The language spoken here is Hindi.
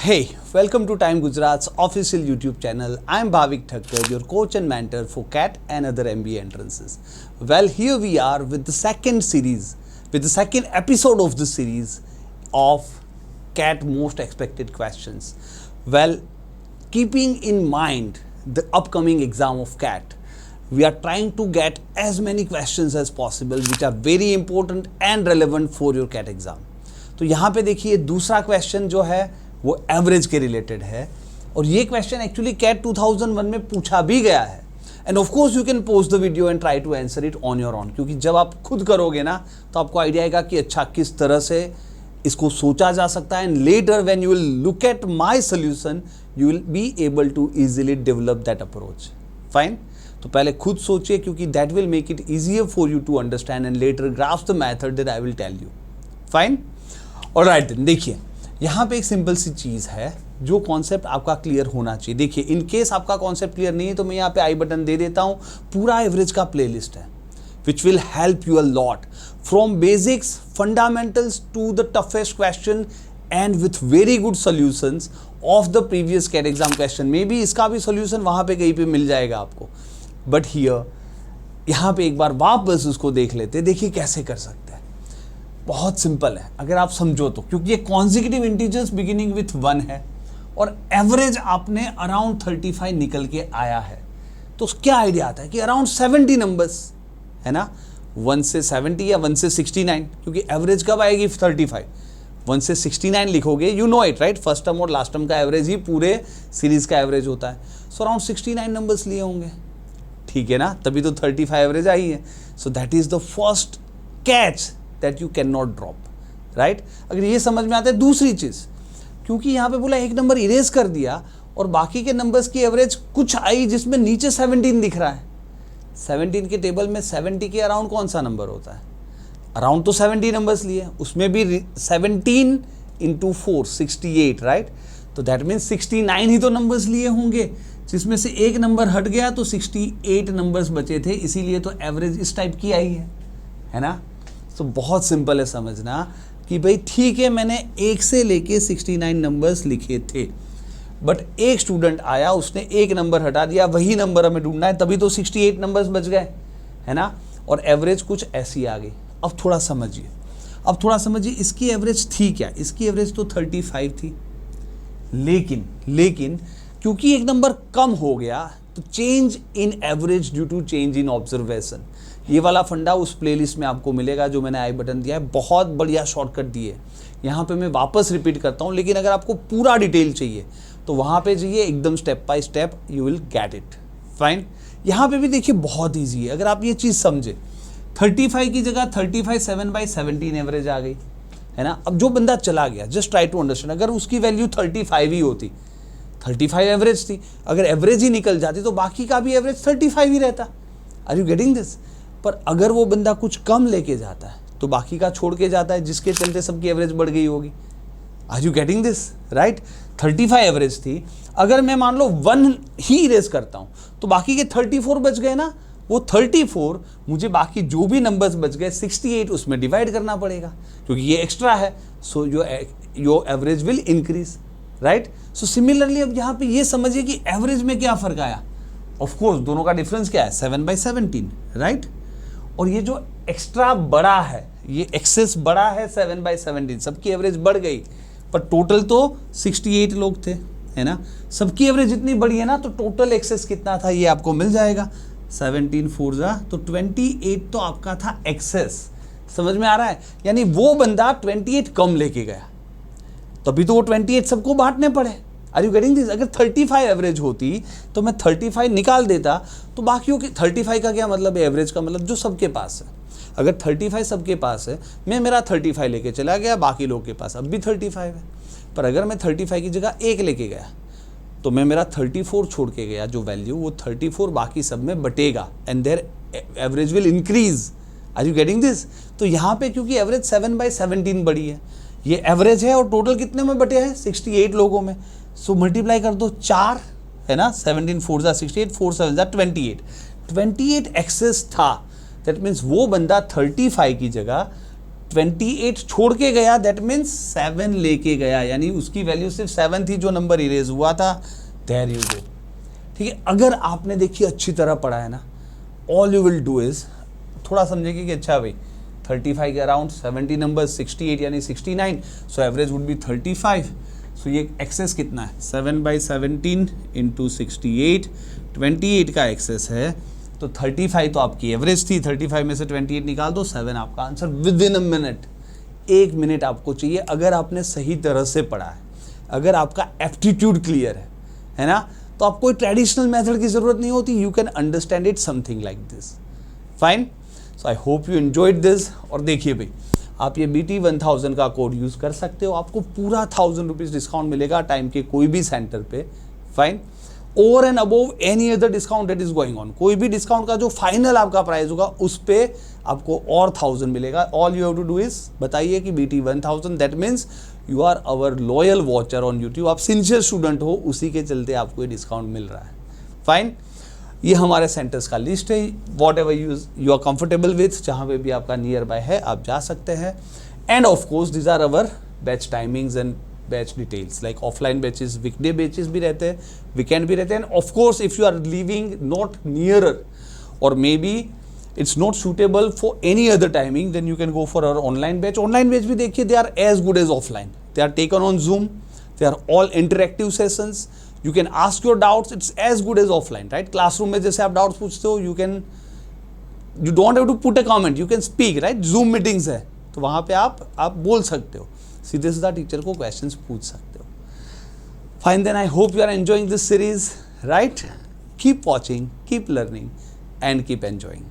Hey, welcome to Time Gujarat's official YouTube channel. I am Bhavik Thakkar, your coach and mentor for CAT and other MBA entrances. Well, here we are with the second episode of the series of CAT most expected questions. Well, keeping in mind the upcoming exam of CAT, we are trying to get as many questions as possible which are very important and relevant for your CAT exam. तो यहाँ पे देखिए दूसरा क्वेश्चन जो है वो एवरेज के रिलेटेड है और ये क्वेश्चन एक्चुअली कैट 2001 में पूछा भी गया है and of course you can post the video and try to answer it on your own, क्योंकि जब आप खुद करोगे ना तो आपको आइडिया आएगा कि अच्छा किस तरह से इसको सोचा जा सकता है and later when you will look at my solution you will be able to easily develop that approach. Fine. तो पहले खुद सोचिए क्योंकि that will make it easier for you to understand and later grasp the method that I will tell you. Fine. Alright then देखिए यहाँ पे एक सिंपल सी चीज़ है जो कॉन्सेप्ट आपका क्लियर होना चाहिए. देखिए इन केस आपका कॉन्सेप्ट क्लियर नहीं है तो मैं यहाँ पे आई बटन दे देता हूँ. पूरा एवरेज का प्लेलिस्ट है which will help you a lot from basics fundamentals to the toughest question and with very good solutions of the previous CAT exam question. May be इसका भी सॉल्यूशन वहाँ पे कहीं पे मिल जाएगा आपको, बट हियर यहाँ पे एक बार वापस उसको देख लेते. देखिए कैसे कर सकते हैं. बहुत सिंपल है अगर आप समझो तो, क्योंकि ये कॉन्जिक्यूटिव इंटीजर्स बिगिनिंग विथ 1 है और एवरेज आपने अराउंड 35 निकल के आया है. तो क्या आइडिया आता है कि अराउंड 70 नंबर्स है ना, 1 से 70 या 1 से 69, क्योंकि एवरेज कब आएगी 35. 1 से 69 लिखोगे, you know it right, first term और लास्ट टर्म का एवरेज ही पूरे सीरीज का एवरेज होता है. सो अराउंड 69 नंबर्स लिए होंगे, ठीक है ना, तभी तो 35 एवरेज आई है. So that is the first catch that you cannot drop, right? अगर ये समझ में आता है. दूसरी चीज़, क्योंकि यहाँ पे बोला एक नंबर इरेज कर दिया और बाकी के नंबर्स की एवरेज कुछ आई जिसमें नीचे 17 दिख रहा है. 17 के टेबल में 70 के अराउंड कौन सा नंबर होता है? अराउंड तो 70 नंबर्स लिए, उसमें भी 17 इंटू 4 68, राइट? तो दैट मीन्स 69 ही तो नंबर्स लिए होंगे, जिसमें से एक नंबर हट गया तो 68 नंबर्स बचे थे, इसीलिए तो एवरेज इस टाइप की आई है ना. तो बहुत सिंपल है समझना कि भाई ठीक है मैंने 1 से लेके 69 नंबर्स लिखे थे, बट एक स्टूडेंट आया उसने एक नंबर हटा दिया, वही नंबर हमें ढूंढना है, तभी तो 68 नंबर्स बच गए है ना, और एवरेज कुछ ऐसी आ गई. अब थोड़ा समझिए इसकी एवरेज थी क्या? इसकी एवरेज तो 35 थी, लेकिन क्योंकि एक नंबर कम हो गया तो change in average due to change in observation. ये वाला फंडा उस प्लेलिस्ट में आपको मिलेगा जो मैंने आई बटन दिया है. बहुत बढ़िया शॉर्टकट दिए, यहाँ पे मैं वापस रिपीट करता हूँ, लेकिन अगर आपको पूरा डिटेल चाहिए तो वहाँ पे जाइए, एकदम step by step you will get it. Fine. यहाँ पे भी देखिए बहुत ईजी है अगर आप ये चीज़ समझे. 35 की जगह 35 7/17 एवरेज आ गई है ना. अब जो बंदा चला गया, जस्ट ट्राई टू अंडरस्टैंड, अगर उसकी वैल्यू 35 ही होती, 35 एवरेज थी, अगर एवरेज ही निकल जाती तो बाकी का भी एवरेज 35 ही रहता. Are you getting this? पर अगर वो बंदा कुछ कम लेके जाता है तो बाकी का छोड़ के जाता है, जिसके चलते सबकी एवरेज बढ़ गई होगी. Are you getting this right? 35 average थी, अगर मैं मान लो 1 ही इरेज करता हूँ तो बाकी के 34 बच गए ना. वो 34 मुझे बाकी जो भी नंबर्स बच गए 68 उसमें डिवाइड करना पड़ेगा, क्योंकि ये एक्स्ट्रा है. So your average will increase, right? So similarly अब यहाँ पे ये समझिए कि एवरेज में क्या फर्क आया. ऑफ कोर्स दोनों का डिफरेंस क्या है? 7/17, राइट? और ये जो एक्स्ट्रा बड़ा है, ये एक्सेस बड़ा है 7/17, सबकी एवरेज बढ़ गई, पर टोटल तो 68 लोग थे है ना. सबकी एवरेज इतनी बड़ी है ना, तो टोटल एक्सेस कितना था ये आपको मिल जाएगा. 17 4 जा तो 28 तो आपका था एक्सेस. समझ में आ रहा है? यानी वो बंदा 28 कम लेके गया, तभी तो वो 28 सबको बांटने पड़े. Are you getting this? अगर 35 एवरेज होती तो मैं 35 निकाल देता, तो बाकियों की 35 का क्या मतलब है? एवरेज का मतलब जो सबके पास है. अगर 35 सबके पास है, मैं मेरा 35 लेके चला गया, बाकी लोग के पास अब भी 35 है. पर अगर मैं 35 की जगह 1 लेके गया तो मैं मेरा 34 छोड़ के गया, जो वैल्यू वो 34 बाकी सब में बटेगा and their average will increase. Are you getting this? तो यहाँ पे क्योंकि एवरेज 7/17 बड़ी है, ये एवरेज है और टोटल कितने में बटे हैं? 68 लोगों में. सो मल्टीप्लाई कर दो 4 है ना, 17 4 जा 68, 4 7 जा 28 एक्सेस था. दैट मीन्स वो बंदा 35 की जगह 28 छोड़ के गया, दैट मीन्स 7 लेके गया, यानी उसकी वैल्यू सिर्फ 7 थी, जो नंबर इरेज हुआ था, देयर यू गो। ठीक है, अगर आपने देखिए अच्छी तरह पढ़ा है ना, all you will do is थोड़ा समझेंगे कि अच्छा भाई 35 के अराउंड 70 नंबर 68 यानी 69, सो एवरेज वुड बी 35। सो ये एक्सेस कितना है, 7/17 इंटू 68, 28 का एक्सेस है, तो 35 तो आपकी एवरेज थी, 35 में से 28 निकाल दो, 7 आपका answer with in a minute. 1 minute आपको चाहिए अगर आपने सही तरह से पढ़ा है, अगर आपका एप्टीट्यूड क्लियर है ना, तो आपको कोई ट्रेडिशनल मेथड की जरूरत नहीं होती, you can understand it something like this. Fine, so I hope you enjoyed this. और देखिए भाई, आप ये BT1000 का कोड यूज कर सकते हो, आपको पूरा 1000 रुपीज डिस्काउंट मिलेगा टाइम के कोई भी सेंटर पे। Fine, over and above any other discount that is going on, कोई भी डिस्काउंट का जो फाइनल आपका प्राइस होगा उस पे आपको और 1000 मिलेगा। All you have to do is बताइए कि BT1000, that means you are our loyal watcher on YouTube, आप सिंसियर स्टूडेंट हो, उसी के चलते आपको ये डिस्काउंट मिल रहा है। फाइन, ये हमारे सेंटर्स का लिस्ट है, whatever you are comfortable with, जहाँ पे भी आपका नियर बाय है आप जा सकते हैं। And of course these are our batch timings and batch details, like offline batches, weekday batches भी रहते हैं, वीकेंड भी रहते हैं। And of course if you are living not nearer or may be it's not suitable for any other timing, then you can go for our online batch. Online batch भी देखिए, they are as good as offline, they are taken on Zoom, they are all interactive sessions, you can ask your doubts, it's as good as offline, right? Classroom में जैसे आप doubts पूछते हो, you don't have to put a comment, you can speak, right? Zoom meetings है तो वहाँ पे आप बोल सकते हो, सीधे सीधा टीचर को questions पूछ सकते हो। Fine, then I hope you are enjoying this series, right? Keep watching, keep learning and keep enjoying.